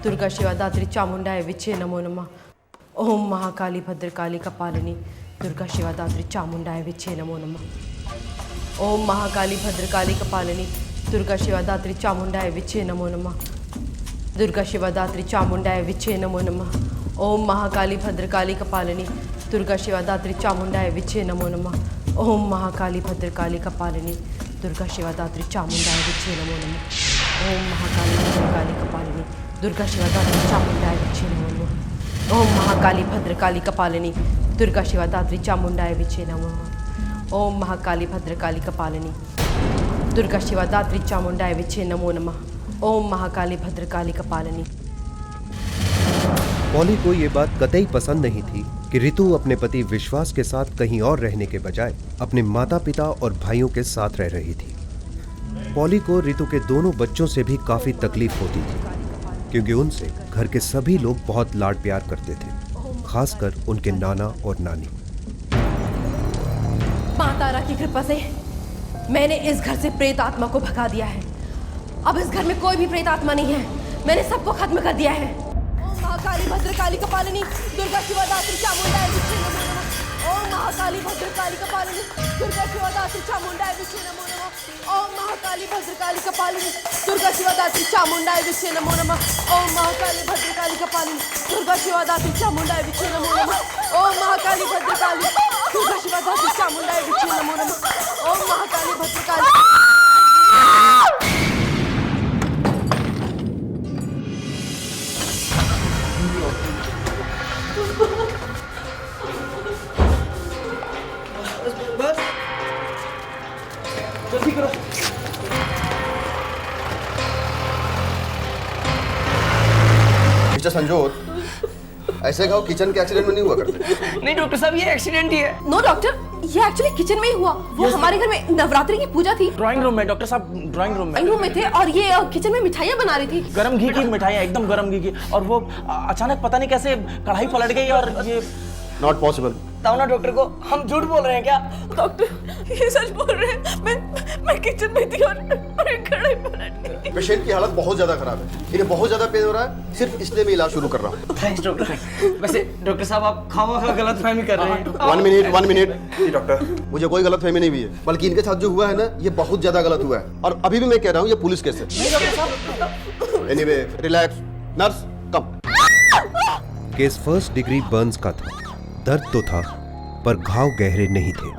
दुर्गा शिवा दात्री चामुंडाय विचे नमो नमः। ओम महाकाली भद्रकाली कपालिनी दुर्गा शिवा दात्री चामुंडाय विचे नमो नमः। ओम महाकाली भद्रकाली कपालिनी दुर्गा शिवा दात्री चामुंडाय विचे नमो नमः। दुर्गा शिवा दात्री चामुंडाय विचे नमो नमः। ओम महाकाली भद्रकाली कपालिनी दुर्गा शिवा दात्री चामुंडाय विचे नमो नमः। ओम महाकाली भद्रकाली कपालिनी दुर्गा शिवा दात्री चामुंडाय विचे नमो नमः। ओम महाकाली भद्रकाली कपालिनी दुर्गा शिवा दात्री चामुंडाय विचे नमो नमः। ओम महाकाली भद्रकाली कपालिनी दुर्गा शिवा दात्री चामुंडाय विचे नमो नमः। ओम महाकाली भद्रकाली कपालिनी दुर्गा शिवा दात्री चामुंडाय विचे नमो नमः। ओम महाकाली भद्रकाली कपालिनी। पॉली को ये बात कतई पसंद नहीं थी कि रितु अपने पति विश्वास के साथ कहीं और रहने के बजाय अपने माता पिता और भाइयों के साथ रह रही थी। पॉली को रितु के दोनों बच्चों से भी काफी तकलीफ होती थी, क्योंकि उनसे घर के सभी लोग बहुत लाड प्यार करते थे, खासकर उनके नाना और नानी। मां तारा की कृपा से मैंने इस घर से प्रेत आत्मा को भगा दिया है। अब इस घर में कोई भी प्रेत आत्मा नहीं है। मैंने सबको खत्म कर दिया है। ओम महाकाली भद्रकाली कपालिनी दुर्गा शिवा दात्री चामुंडाय विचे नमो नमः। ओम महाकाली भद्रकाली कपालिनी दुर्गा शिवा दात्री चामुंडाय विचे नमो नमः। ओम महाकाली भद्रकाली कपालिनी दुर्गा शिवा दात्री चामुंडाय विचे नमो नमः। ओम महाकाली भद्रकाली कपालिनी दुर्गा शिवा दात्री चामुंडाय विचे नमो नमः। ओम महाकाली भद्रकाली दुर्गा शिवा दात्री चामुंडाय विचे नमो नमः। ओम महाकाली भद्रकाली। बस जल्दी करो। मिस्टर संजोत, ऐसे कहो किचन के एक्सीडेंट में नहीं हुआ करते। नहीं डॉक्टर साहब, ये एक्सीडेंट ही है। नो डॉक्टर, ये एक्चुअली किचन में ही हुआ। वो हमारे घर में नवरात्रि की पूजा थी। ड्राइंग रूम में डॉक्टर साहब, ड्राइंग रूम में थे और ये किचन में मिठाइयाँ बना रही थी। गरम घी की मिठाइयाँ, एकदम गरम घी की। और वो अचानक पता नहीं कैसे कढ़ाई पलट गई और ये नॉट पॉसिबल। बताओ ना डॉक्टर को, हम झूठ बोल रहे हैं क्या? डॉक्टर ये सच बोल रहे हैं। मैं किचन में थी और कढ़ाई पलट गई। पेशेंट की हालत बहुत ज्यादा खराब है, इन्हें बहुत ज्यादा पेन हो रहा है, सिर्फ इसलिए मैं इलाज शुरू कर रहा हूँ। Thanks doctor. वैसे डॉक्टर साहब, आप खामा गलतफहमी कर रहे हैं। 1 मिनट। जी डॉक्टर, मुझे कोई गलतफहमी नहीं हुई है, बल्कि इनके साथ जो हुआ है ना, ये बहुत ज्यादा गलत हुआ है। और अभी भी मैं कह रहा हूँ, ये पुलिस केस है। Anyway, relax. नर्स कम। केस फर्स्ट डिग्री बर्न्स का था। दर्द तो था, पर घाव गहरे नहीं थे।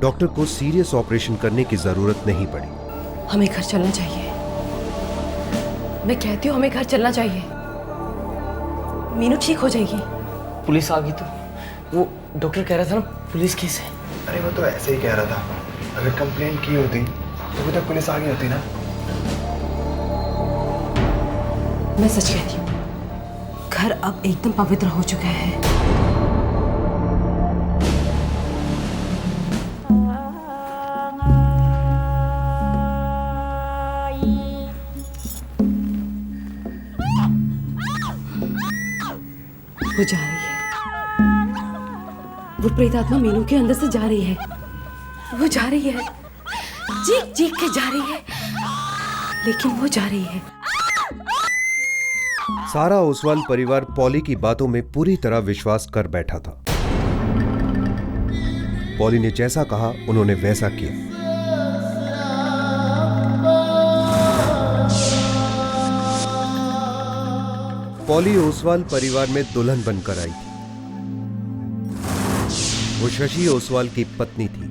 डॉक्टर को सीरियस ऑपरेशन करने की जरूरत नहीं पड़ी। हमें घर चलना चाहिए। मैं कहती हूँ हमें घर चलना चाहिए। मीनू ठीक हो जाएगी। पुलिस आ गई तो वो डॉक्टर कह रहा था ना, पुलिस केस है। अरे वो तो ऐसे ही कह रहा था। अगर कंप्लेंट की होती तो अभी तक पुलिस आ गई होती ना। मैं सच कहती हूँ, घर अब एकदम पवित्र हो चुका है। वो जा रही है। वो प्रेत आत्मा मीनू के अंदर से जा रही है। वो जा रही है, चीख चीख के जा रही है, लेकिन वो जा रही है। सारा ओसवाल परिवार पॉली की बातों में पूरी तरह विश्वास कर बैठा था। पॉली ने जैसा कहा, उन्होंने वैसा किया। पॉली ओसवाल परिवार में दुल्हन बनकर आई थी। वो शशि ओसवाल की पत्नी थी।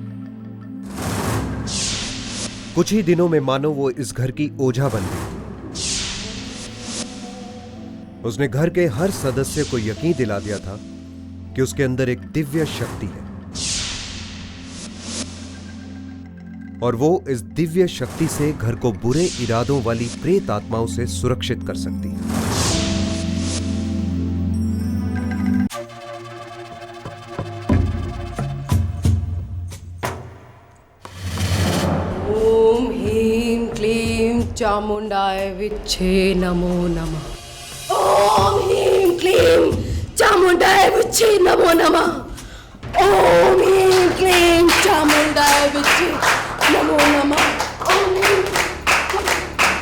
कुछ ही दिनों में मानो वो इस घर की ओझा बन गई। उसने घर के हर सदस्य को यकीन दिला दिया था कि उसके अंदर एक दिव्य शक्ति है और वो इस दिव्य शक्ति से घर को बुरे इरादों वाली प्रेत आत्माओं से सुरक्षित कर सकती है। ओम ह्रीं क्लीं चामुंडाय विच्छे नमो नमः। ओम ह्रीं क्लीं चामुंडाय विच्छे नमो नमः। ओम ह्रीं क्लीं चामुंडाय विच्छे नमो नमः। ओम ह्रीं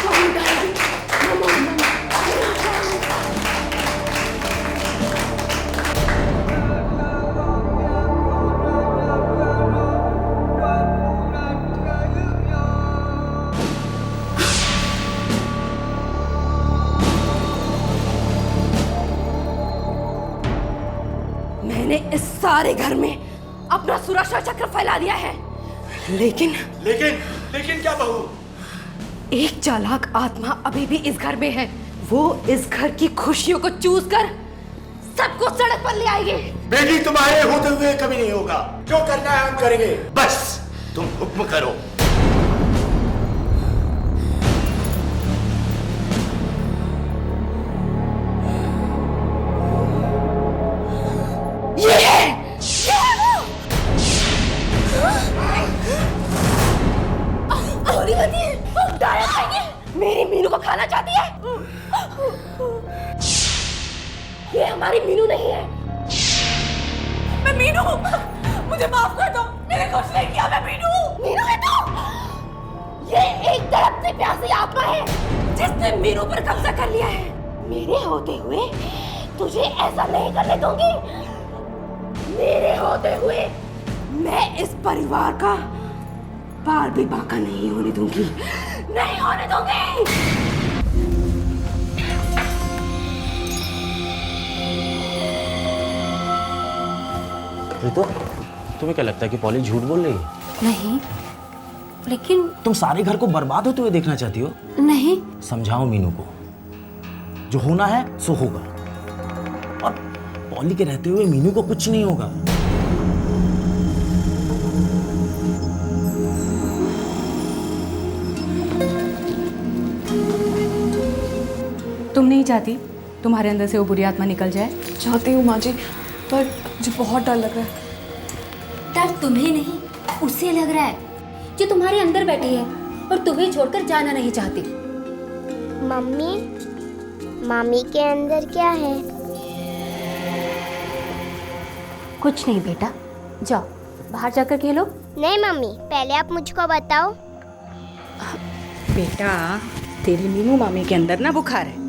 चामुंडाय नमो नमः। मैंने इस सारे घर में अपना सुरक्षा चक्र फैला दिया है, लेकिन लेकिन क्या बहू? एक चालाक आत्मा अभी भी इस घर में है। वो इस घर की खुशियों को चूस कर सबको सड़क पर ले आएगी। बेटी, तुम्हारे होते हुए कभी नहीं होगा। जो करना है हम करेंगे, बस तुम हुक्म करो। ये है वो। औरी बनी है, वो डायन है। मेरी मीनू को खाना चाहती है। ये हमारी मीनू नहीं है। मैं मीनू, मुझे माफ कर दो, मैंने कुछ नहीं किया। मैं मीनू है तो ये एक तड़पती प्यासी आत्मा है जिसने मीनू पर कब्जा कर लिया है। मेरे होते हुए तुझे ऐसा नहीं करने दूंगी। मेरे होते हुए मैं इस परिवार का बाल भी बांका नहीं होने दूंगी, नहीं होने दूंगी। रितु, तुम्हें क्या लगता है कि पॉली झूठ बोल रही है? नहीं, लेकिन तुम सारे घर को बर्बाद होते हुए देखना चाहती हो? नहीं। समझाओ मीनू को, जो होना है सो होगा। और पॉली के रहते हुए मीनू को कुछ नहीं होगा। तुम नहीं चाहती तुम्हारे अंदर से वो बुरी आत्मा निकल जाए? चाहती हूँ माँ जी, पर मुझे बहुत डर लग रहा है। डर तुम्हें नहीं, उसे लग रहा है जो तुम्हारे अंदर बैठी है और तुम्हें छोड़कर जाना नहीं चाहती। मम्मी, मामी के अंदर क्या है? कुछ नहीं बेटा, जाओ बाहर जाकर खेलो। नहीं मम्मी, पहले आप मुझको बताओ। बेटा, तेरी मीनू मामी के अंदर ना बुखार है,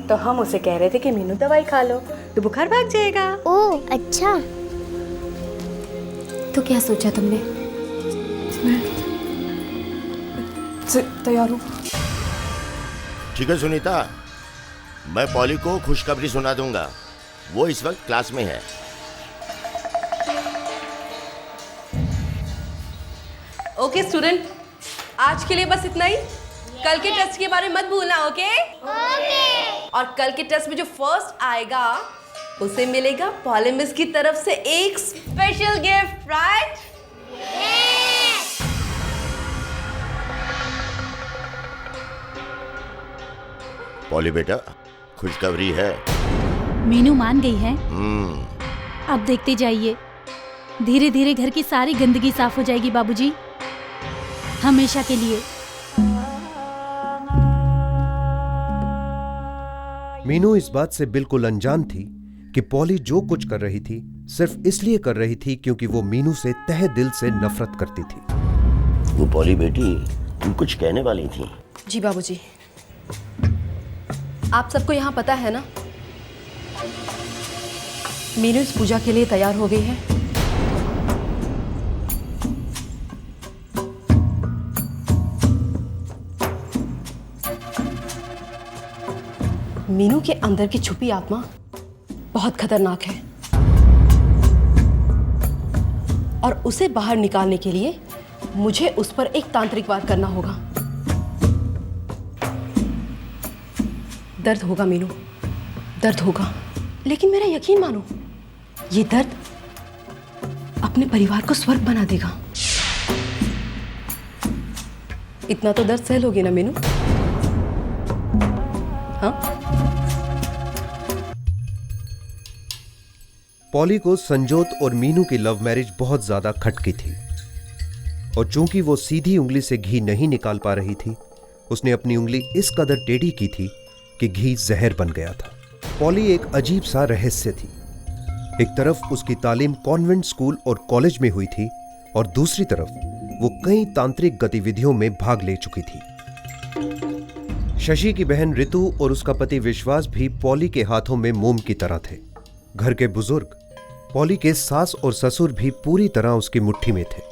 तो हम उसे कह रहे थे कि मीनू दवाई खा लो तो बुखार भाग जाएगा। ओह अच्छा। तो क्या सोचा तुमने? मैं तैयार हूँ। ठीक है सुनीता, मैं पॉली को खुशखबरी सुना दूंगा। वो इस वक्त क्लास में है। ओके स्टूडेंट, आज के लिए बस इतना ही। कल के टेस्ट के बारे में मत भूलना, ओके? और कल के टेस्ट में जो फर्स्ट आएगा उसे मिलेगा पॉली मिस की तरफ से एक स्पेशल गिफ्ट, राइट? पॉली बेटा, खुशखबरी है। मीनू मान गई है। अब देखते जाइए, धीरे धीरे घर की सारी गंदगी साफ हो जाएगी बाबूजी, हमेशा के लिए। मीनू इस बात से बिल्कुल अनजान थी कि पॉली जो कुछ कर रही थी सिर्फ इसलिए कर रही थी क्योंकि वो मीनू से तहे दिल से नफरत करती थी। वो पॉली बेटी, तुम कुछ कहने वाली थी। जी बाबूजी, आप सबको यहाँ पता है ना, मीनू इस पूजा के लिए तैयार हो गई है। मीनू के अंदर की छुपी आत्मा बहुत खतरनाक है और उसे बाहर निकालने के लिए मुझे उस पर एक तांत्रिक वार करना होगा। दर्द होगा मीनू, दर्द होगा, लेकिन मेरा यकीन मानो, ये दर्द अपने परिवार को स्वर्ग बना देगा। इतना तो दर्द सह लोगे ना मीनू? हाँ? पॉली को संजोत और मीनू की लव मैरिज बहुत ज्यादा खटकी थी और चूंकि वो सीधी उंगली से घी नहीं निकाल पा रही थी, उसने अपनी उंगली इस कदर टेढ़ी की थी कि घी जहर बन गया था। पॉली एक अजीब सा रहस्य थी। एक तरफ उसकी तालीम कॉन्वेंट स्कूल और कॉलेज में हुई थी और दूसरी तरफ वो कई तांत्रिक गतिविधियों में भाग ले चुकी थी। शशि की बहन रितु और उसका पति विश्वास भी पॉली के हाथों में मोम की तरह थे। घर के बुजुर्ग, पॉली के सास और ससुर भी पूरी तरह उसकी मुट्ठी में थे।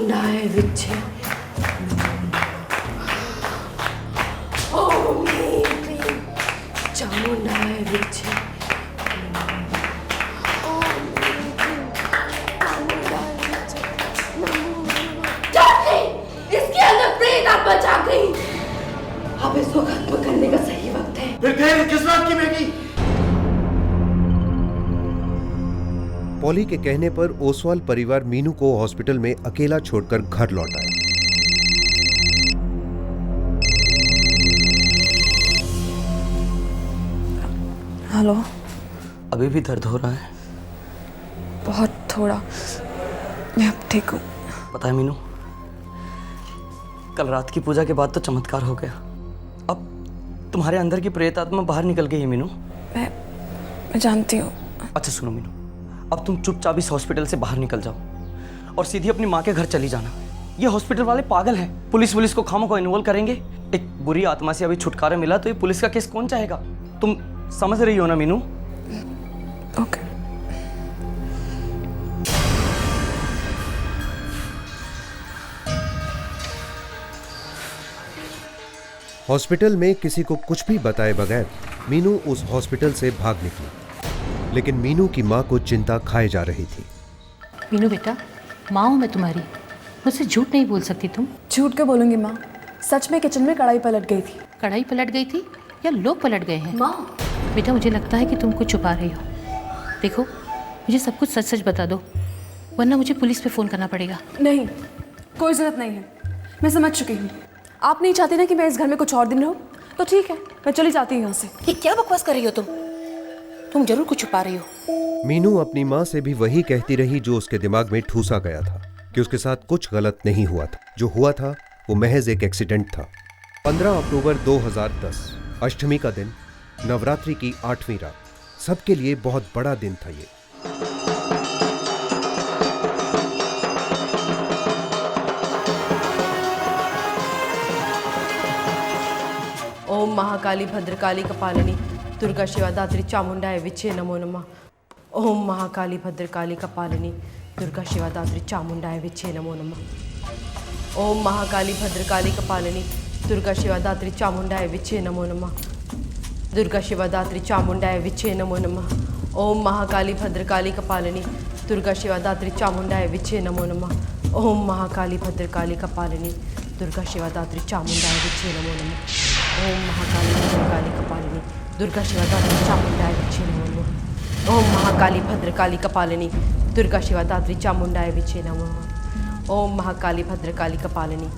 चामुंडाय विच्चे ओम ह्रीं क्लीं चामुंडाय विच्चे ओम ह्रीं क्लीं चामुंडाय विच्चे नमो नमः। जाग गई, इसके अंदर प्रेत आत्मा जाग गई। अब इसको खत्म करने का सही वक्त है। फिर देर किस बात की बेटी? पॉली के कहने पर ओसवाल परिवार मीनू को हॉस्पिटल में अकेला छोड़कर घर लौट आया। हेलो। अभी भी दर्द हो रहा है? बहुत थोड़ा, मैं अब ठीक हूँ। पता है मीनू, कल रात की पूजा के बाद तो चमत्कार हो गया। अब तुम्हारे अंदर की प्रेत आत्मा बाहर निकल गई है मीनू। मैं जानती हूँ। अच्छा सुनो मीनू, अब तुम चुपचाप इस हॉस्पिटल से बाहर निकल जाओ और सीधी अपनी माँ के घर चली जाना। ये हॉस्पिटल वाले पागल हैं, पुलिस को खामों को इन्वॉल्व करेंगे। एक बुरी आत्मा से अभी छुटकारा मिला तो ये पुलिस का केस कौन चाहेगा? तुम समझ रही हो ना मीनू? ओके। हॉस्पिटल में किसी को कुछ भी बताए बगैर मीनू उस हॉस्पिटल से भाग निकली, लेकिन मीनू की मां को चिंता खाए जा रही थी। मीनू बेटा, माँ हूँ मैं तुम्हारी, मुझसे झूठ नहीं बोल सकती तुम। झूठ क्यों बोलूंगी माँ? सच में किचन में कढ़ाई पलट गई थी। कढ़ाई पलट गई थी या लोग पलट गए हैं? माँ, बेटा मुझे लगता है कि तुम कुछ छुपा रही हो। देखो, मुझे सब कुछ सच सच बता दो, वरना मुझे पुलिस पे फ़ोन करना पड़ेगा। नहीं, कोई ज़रूरत नहीं है, मैं समझ चुकी हूँ। आप नहीं चाहती ना कि मैं इस घर में कुछ और दिन रहूँ, तो ठीक है, मैं चली जाती हूँ यहाँ से। ये क्या बकवास कर रही हो तुम जरूर कुछ छुपा रही हो। मीनू अपनी मां से भी वही कहती रही जो उसके दिमाग में ठूसा गया था, कि उसके साथ कुछ गलत नहीं हुआ था। जो हुआ था वो महज एक एक्सीडेंट था। 15 अक्टूबर 2010, अष्टमी का दिन, नवरात्रि की 8वीं रात। सबके लिए बहुत बड़ा दिन था ये। ओम महाकाली भद्रकाली कपालिनी दुर्गा शिवा दात्री चामुंडाय विच्चे नमो नमः। ओम महाकाली भद्रकाली कपालिनी दुर्गा शिवा दात्री चामुंडाय विच्चे नमो नमः। ओम महाकाली भद्रकाली कपालिनी दुर्गा शिवा दात्री चामुंडाय विच्चे नमो नमः। दुर्गा शिवा दात्री चामुंडाय विच्चे नमो नमः। ओम महाकाली भद्रकाली कपालिनी दुर्गा शिवा दात्री चामुंडाय विच्चे नमो नमः। ओम महाकाली भद्रकाली कपालिनी दुर्गा शिवा दात्री चामुंडाय विच्चे नमो नमः। ओम महाकाली भद्रकाली कपालिनी दुर्गा शिवा दात्री चामुंडाय विच्चे नमो नमः। ओम महाकाली भद्रकाली कपालिनी दुर्गा शिवा दात्री चामुंडाय विच्चे नमो नमः। ओम महाकाली भद्रकाली कपालिनी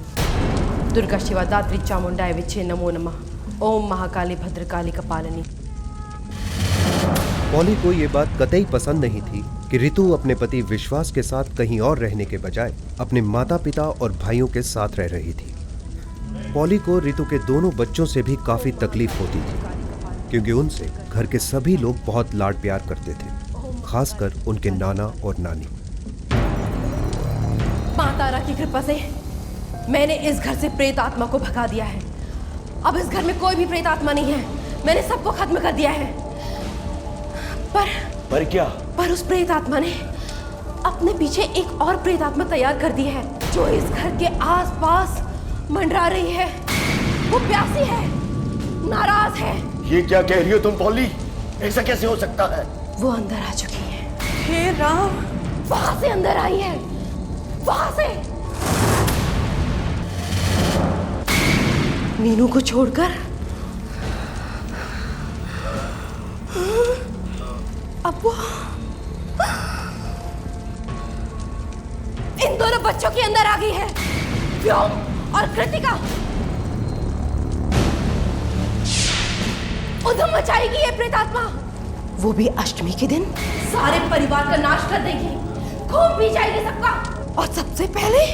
दुर्गा शिवा दात्री चामुंडाय विच्चे नमो नमः। ओम महाकाली भद्रकाली कपालिनी। पॉली को ये बात कतई पसंद नहीं थी कि रितु अपने पति विश्वास के साथ कहीं और रहने के बजाय अपने माता पिता और भाइयों के साथ रह रही थी। पॉली को रितु के दोनों बच्चों से भी काफी तकलीफ होती थी, क्योंकि उनसे घर के सभी लोग बहुत लाड प्यार करते थे, खासकर उनके नाना और नानी। माँ तारा की कृपा से मैंने इस घर से प्रेत आत्मा को भगा दिया है। अब इस घर में कोई भी प्रेत आत्मा नहीं है। मैंने सबको खत्म कर दिया है। पर क्या? पर उस प्रेत आत्मा ने अपने पीछे एक और प्रेत आत्मा तैयार कर दी है, जो इस घर के आसपास मंडरा रही है। वो प्यासी है, नाराज है। ये क्या कह रही हो तुम पॉली? ऐसा कैसे हो सकता है? वो अंदर आ चुकी है। हे राम! वहां से अंदर आई है, वहां से। मीनू को छोड़कर अब वो इन दोनों बच्चों के अंदर आ गई है, व्योम और कृतिका। उधम मचाएगी ये प्रेतात्मा, वो भी अष्टमी के दिन। सारे परिवार का नाश कर देगी, खून पी जाएगी सबका, और सबसे पहले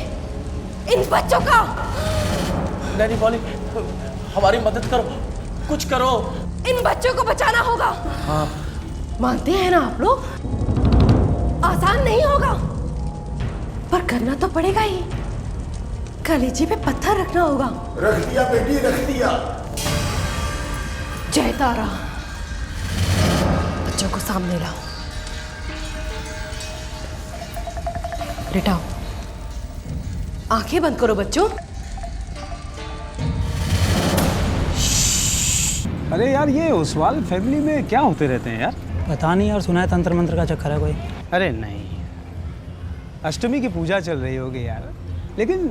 इन बच्चों का। नहीं पॉली, हमारी मदद करो, कुछ करो। इन बच्चों को बचाना होगा। हाँ। मानते हैं ना आप लोग? आसान नहीं होगा, पर करना तो पड़ेगा ही। कलेजे पे पत्थर रखना होगा। रख दिया बेटी, रख दिया। जय तारा। बच्चों को सामने लाओ, लिटाओ। आंखें बंद करो बच्चों। अरे यार, ये ओसवाल फैमिली में क्या होते रहते हैं यार? पता नहीं यार, सुना है तंत्र मंत्र का चक्कर है कोई। अरे नहीं, अष्टमी की पूजा चल रही होगी यार, लेकिन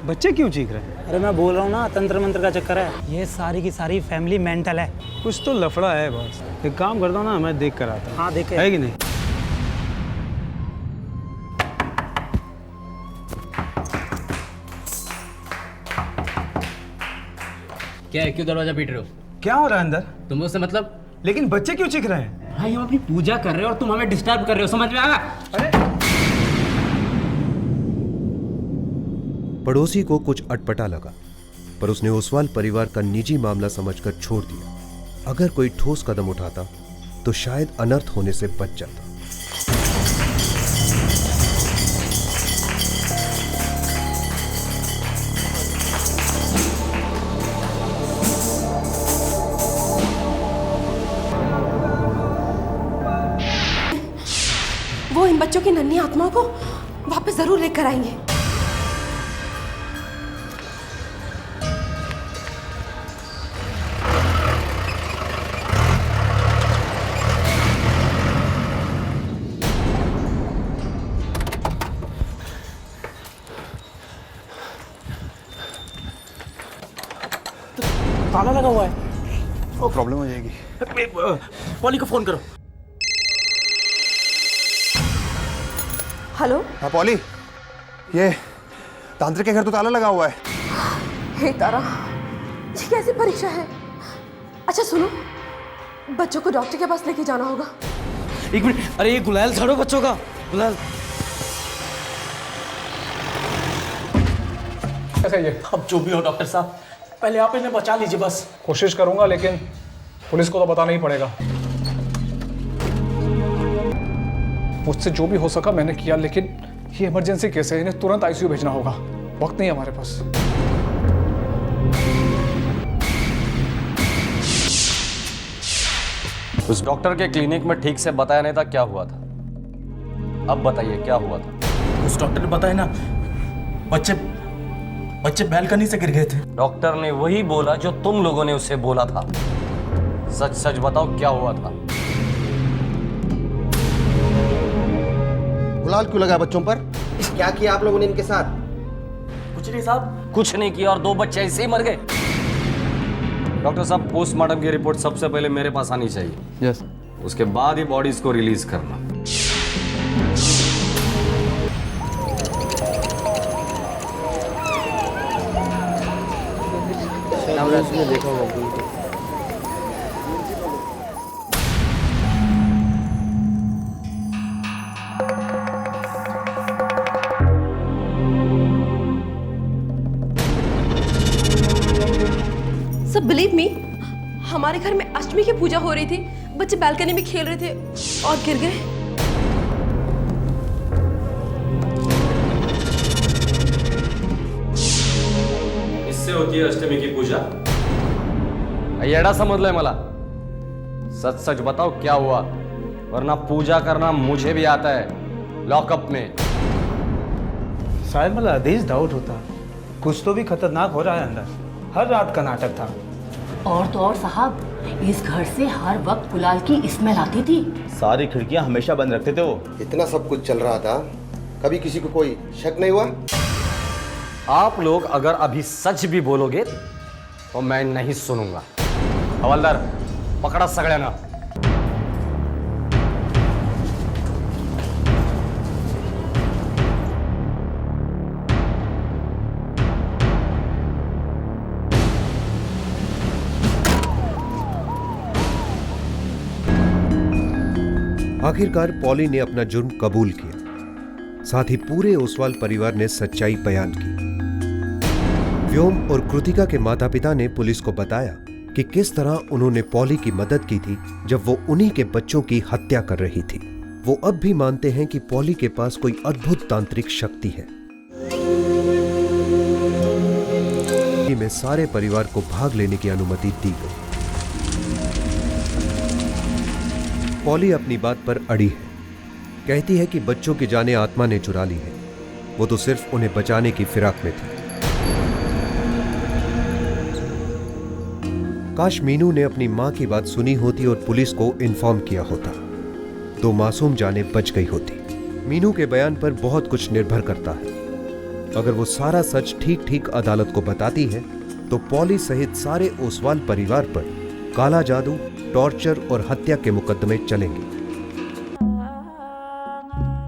बच्चे क्यों चीख रहे हैं? अरे मैं बोल रहा हूँ ना, तंत्र मंत्र का चक्कर है। ये सारी की सारी फैमिली मेंटल है। कुछ तो लफड़ा है बस। एक काम करता हूँ ना, मैं देख कर आता हूँ। हाँ देखे है कि नहीं? क्या है, क्यों दरवाजा पीट रहे हो? क्या हो रहा है अंदर? तुम उससे मतलब? लेकिन बच्चे क्यों चीख रहे हैं? भाई हम अपनी पूजा कर रहे हो और तुम हमें डिस्टर्ब कर रहे हो, समझ में आया? अरे पड़ोसी को कुछ अटपटा लगा, पर उसने ओसवाल परिवार का निजी मामला समझकर छोड़ दिया। अगर कोई ठोस कदम उठाता तो शायद अनर्थ होने से बच जाता। वो इन बच्चों की नन्ही आत्माओं को वापस जरूर लेकर आएंगे। ताला लगा हुआ है। वो प्रॉब्लम हो जाएगी। पॉली को फोन करो। हेलो। हाँ पॉली, ये तांत्रिक के घर तो ताला लगा हुआ है। हे तारा, ये कैसी परीक्षा है? अच्छा सुनो, बच्चों को डॉक्टर के पास लेके जाना होगा। एक मिनट, अरे ये गुलाल झाड़ो बच्चों का, गुलाल। कैसा ये? अब जो भी हो डॉक्टर साहब, पहले आप इन्हें बचा लीजिए बस। कोशिश करूंगा, लेकिन पुलिस को तो बताना ही पड़ेगा। मुझसे जो भी हो सका मैंने किया, लेकिन ये इमरजेंसी केस है, इन्हें तुरंत आईसीयू भेजना होगा। वक्त नहीं है हमारे पास। उस डॉक्टर के क्लिनिक में ठीक से बताया नहीं था क्या हुआ था। अब बताइए क्या हुआ था। उस डॉक्टर ने बताया ना, बच्चे बैल्कनी से गिर गए थे। डॉक्टर ने वही बोला जो तुम लोगों ने उसे बोला था। सच सच बताओ क्या हुआ था। गुलाल क्यों लगा बच्चों पर? क्या किया आप लोगों ने इनके साथ? कुछ नहीं साहब, कुछ नहीं किया और 2 बच्चे ऐसे ही मर गए। डॉक्टर साहब, पोस्टमार्टम की रिपोर्ट सबसे पहले मेरे पास आनी चाहिए। यस। उसके बाद ही बॉडीज को रिलीज करना। देखा होगा। सब बिलीव मी, हमारे घर में अष्टमी की पूजा हो रही थी, बच्चे बालकनी में खेल रहे थे और गिर गए। इससे होती है अष्टमी की पूजा? येड़ा समझ लो मला। सच सच बताओ क्या हुआ, वरना पूजा करना मुझे भी आता है लॉकअप में। शायद मतलब आदेश डाउट होता, कुछ तो भी खतरनाक हो रहा है अंदर। हर रात का नाटक था। और तो और साहब, इस घर से हर वक्त गुलाल की स्मेल आती थी। सारी खिड़कियां हमेशा बंद रखते थे वो। इतना सब कुछ चल रहा था, कभी किसी को कोई शक नहीं हुआ? आप लोग अगर अभी सच भी बोलोगे तो मैं नहीं सुनूंगा। हवलदार, पकड़ा सगळ्यांना। आखिरकार पॉली ने अपना जुर्म कबूल किया, साथ ही पूरे ओसवाल परिवार ने सच्चाई बयान की। व्योम और कृतिका के माता पिता ने पुलिस को बताया कि किस तरह उन्होंने पॉली की मदद की थी जब वो उन्हीं के बच्चों की हत्या कर रही थी। वो अब भी मानते हैं कि पॉली के पास कोई अद्भुत तांत्रिक शक्ति है। में सारे परिवार को भाग लेने की अनुमति दी गई। पॉली अपनी बात पर अड़ी है, कहती है कि बच्चों की जानें आत्मा ने चुरा ली है वो तो सिर्फ उन्हें बचाने की फिराक में थी। काश मीनू ने अपनी मां की बात सुनी होती और पुलिस को इन्फॉर्म किया होता, तो मासूम जानें बच गई होती। मीनू के बयान पर बहुत कुछ निर्भर करता है। अगर वो सारा सच ठीक ठीक अदालत को बताती है तो पॉली सहित सारे ओसवाल परिवार पर काला जादू, टॉर्चर और हत्या के मुकदमे चलेंगे।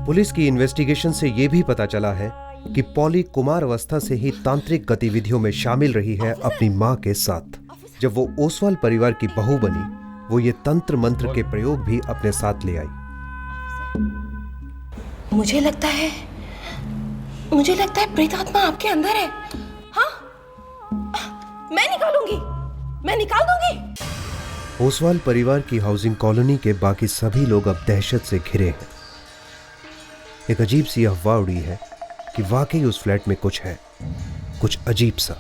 पुलिस की इन्वेस्टिगेशन से यह भी पता चला है कि पॉली कुमार अवस्था से ही तांत्रिक गतिविधियों में शामिल रही है अपनी मां के साथ। जब वो ओसवाल परिवार की बहू बनी, वो ये तंत्र मंत्र के प्रयोग भी अपने साथ ले आई। मुझे लगता है प्रेत आत्मा आपके अंदर है। हाँ, मैं निकाल दूंगी। ओसवाल परिवार की हाउसिंग कॉलोनी के बाकी सभी लोग अब दहशत से घिरे हैं। एक अजीब सी अफवाह उड़ी है कि वाकई उस फ्लैट में कुछ है, कुछ अजीब सा।